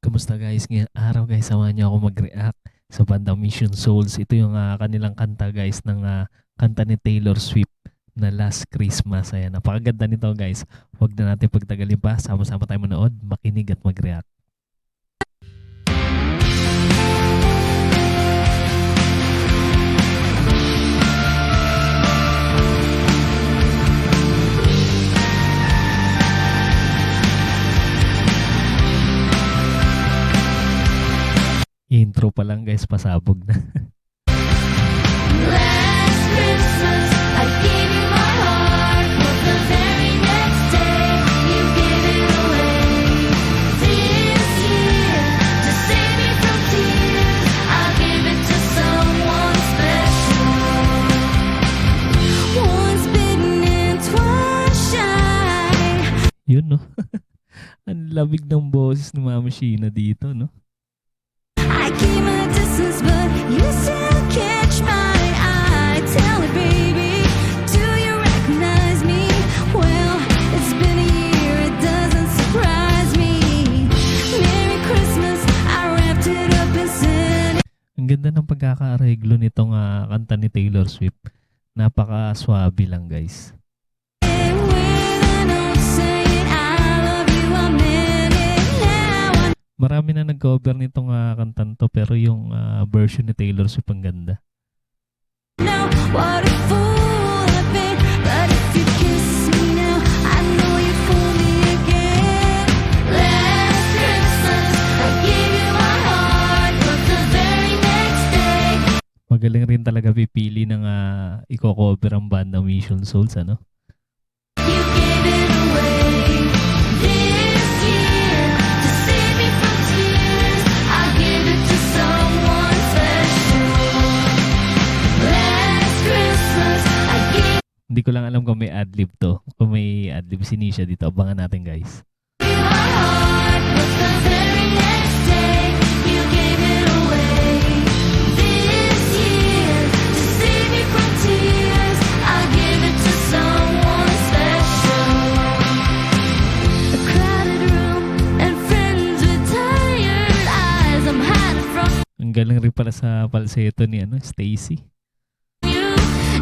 Kamusta guys? Ngayong araw guys, samahan niyo ako mag-react sa bandang Mission Souls. Ito yung kanilang kanta guys ng kanta ni Taylor Swift na Last Christmas. Ayan, napakaganda nito guys. Huwag na natin pagtagalin pa. Sama-sama tayo manood, makinig at mag-react. Intro pa lang guys, pasabog na. Last Christmas, I gave you my heart, but the very next day, you gave it away. This year, to save me from tears, I'll give it to someone special. Once bitten and twice shy. Yun no. Ang labig ng boses ni Mama Sheena dito no. I came a distance, but you still catch my eye. Tell me, baby, do you recognize me? Well, it's been a year, it doesn't surprise me. Merry Christmas, I wrapped it up and sent it. Ang ganda ng pagkakaareglo nitong kanta ni Taylor Swift. Napaka-swabe lang guys. When I don't say it, I love you, I meant it now. Marami na nag-cover nitong kantan to, pero yung version ni Taylor Swift ang ganda. Know what a fool I've been, but if you kiss me now, I know you fool me again. Last Christmas, I gave you my heart, but the very next day, Magaling rin talaga pipili ng i-cover ang banda Mission Souls, ano? you gave it away. This year, to save me from tears, I'll give it to someone special. Last Christmas, I gave Hindi ko lang alam kung may adlib to. Kung may adlib si Nisha dito, abangan natin guys. you my heart, but the very next day, you gave it away. This year, to save me from tears, I'll give it to someone special. A crowded room and friends with tired eyes. I'm hiding from Ang galing rin pala sa falsetto ni Stacy. you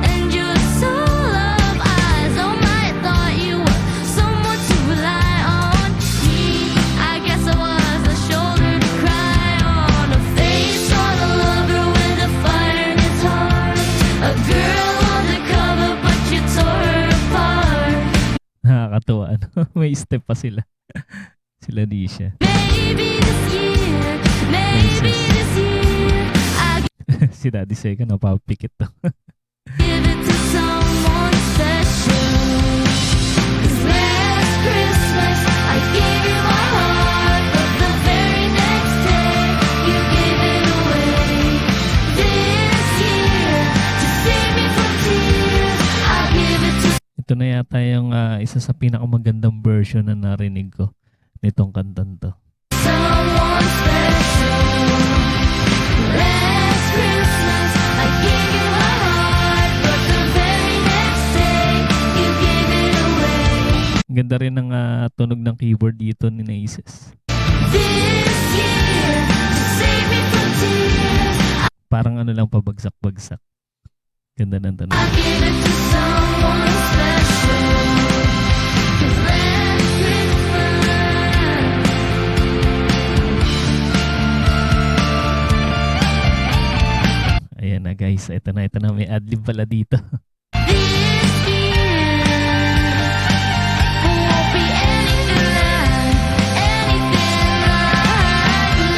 and your soul of eyes. Oh my, I thought you were someone to rely on. Me, I guess I was a shoulder to cry on, a face on a lover with a fire in his heart, a girl undercover but you tore her apart. Nakakatuwa, ano? May step pa sila. Sila Nisha. Maybe this year, maybe this year, I Si Daddy Sega, napapikit to. give it to someone special. 'Cause last Christmas I gave you my heart, but the very next day you gave it away. This year, to save me from tears, I'll give it to Ito na yata yung isa sa pinakamagandang version na narinig ko nitong kantan to. someone special. Last Christmas I gave you my heart, but the very next day you gave it away. Ang ganda rin ng tunog ng keyboard dito ni Naces. This year, to save me from tears, Parang lang, pabagsak-bagsak. Ganda ng tunog. I'll give it to someone special. 'Cause last Christmas, Ayan na guys, ito na, may adlib pala dito. this year won't be anything like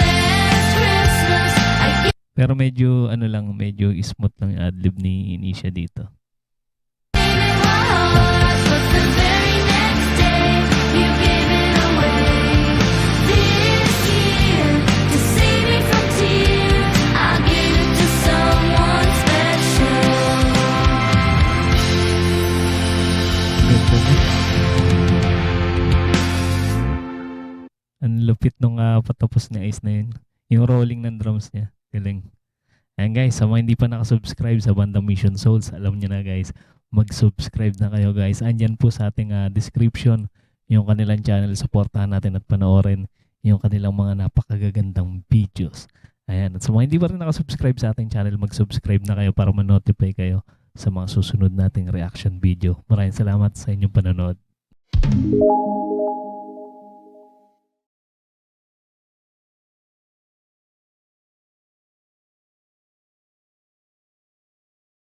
last Christmas. I gave Pero medyo medyo smooth lang yung adlib ni Nisha dito. you my heart, but the very next day you gave it away. This year, to save me from tears, I'll give it to someone special. Ganda na. Ang lupit nung patapos ni Ice na yun. Yung rolling ng drums niya. Galing. Ayan guys, sa mga hindi pa nakasubscribe sa bandang Mission Souls, alam nyo na guys, mag-subscribe na kayo guys. Andyan po sa ating description yung kanilang channel. Supportahan natin at panoorin yung kanilang mga napakagagandang videos. Ayan. At sa mga hindi pa rin nakasubscribe sa ating channel, mag-subscribe na kayo para ma-notify kayo sa mga susunod nating reaction video. Maraming salamat sa inyong panonood.